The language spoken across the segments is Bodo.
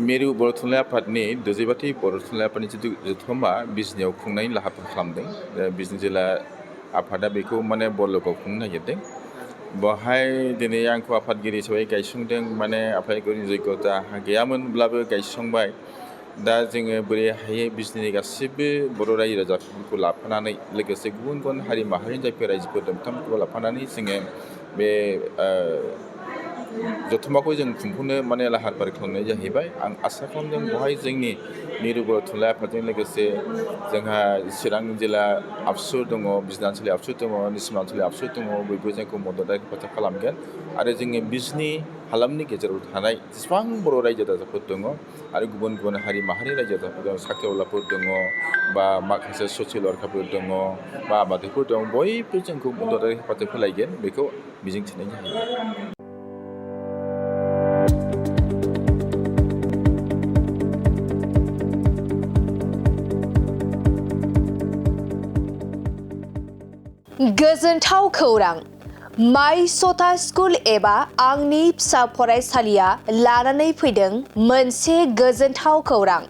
मेरु बर' थुनलाइ आफादनि 28थि बर' थुनलाइ आफादनि जिथु जथुम्मा बिजनियाव खुंनायनि लाहार खालामदों। बिजनि जिल्ला आफादा बेखौ माने बरल'गाव खुंनो नागिरदों। बेवहाय दिनै आंखौ आफादगिरि हिसाबै गायसंदों। माने आफादगिरिनि जग्यता गैयामोनब्लाबो गायसंबाय। दा जोङो बोरैहाय बिजनिनि गासिबो बर' रायजो राजाफोरखौ लाफानानै लोगोसे गुबुन गुबुन हारि माहारिनि जायफोर रायजोफोर दं बिथांमोनखौ लाफानानै जोङो बे जथुम्माखौ जों खुंफुंनो माने लाहार फाहार खालामनाय जाहैबाय। आं आसा खालामदों बेवहाय जोंनि मिरु बर' थुनलाइ आफादजों लोगोसे जोंहा चिरां जिल्ला आबसु दङ, बिजनि आनसलिक आबसु दङ, निसिमा आनसलिक आबसु दङ। बयबो जोंखौ मदद हेफाजाब खालामगोन आरो जोंनि बिजनि हालामनि गेजेराव थानाय जेसेबां बर' रायजो राजाफोर दङ आरो गुबुन गुबुन हारि माहारि रायजो राजाफोर दङ, साख्रिआवलाफोर दङ बा माखासे ससियेल वार्कारफोर दङ बा आबादारिफोर दं, बयबो जोंखौ मदद हेफाजाब होलायगोन बेखौ मिजिंथिनाय जाहैबाय। गोजोनथाव खौरां! माइ सथा स्कुल एबा आंनि फिसा फरायसालिया लानानै फैदों मोनसे गोजोनथाव खौरां।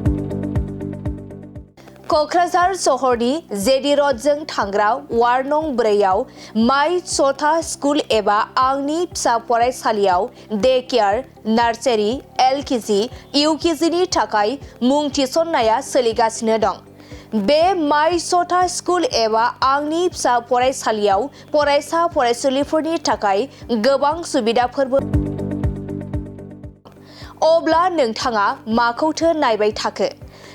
क'क्राझार सहरनि जेडि र'डजों थांग्रा वार्ड नं 4आव माइ सथा स्कुल एबा आंनि फिसा फरायसालियाव डे केयार, नार्सारि, LKG, UKGनि थाखाय मुं थिसननाया सोलिगासिनो दं। बे माइ सथा स्कुल एबा आंनि फिसा फरायसालियाव फरायसा फरायसुलिफोरनि थाखाय गोबां सुबिदाफोरबो। अब्ला नोंथाङा माखौथो नायबाय थाखो?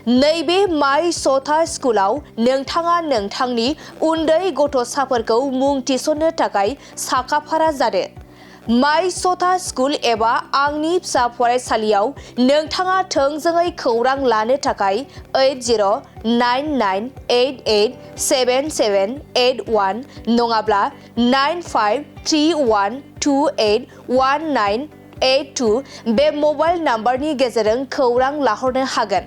नैबे माइ सथा स्कुलाव नोंथाङा नोंथांनि उन्दै गथ'साफोरखौ मुं थिसननो थाखाय साखाफारा जादो। माइ सथा स्कुल एबा आंनि फिसा फरायसालियाव नोंथाङा थोंजोङै खौरां लानो थाखाय 8099887781 नङाब्ला 9531281982 बे मबाइल नाम्बारनि गेजेरजों खौरां लाहरनो हागोन।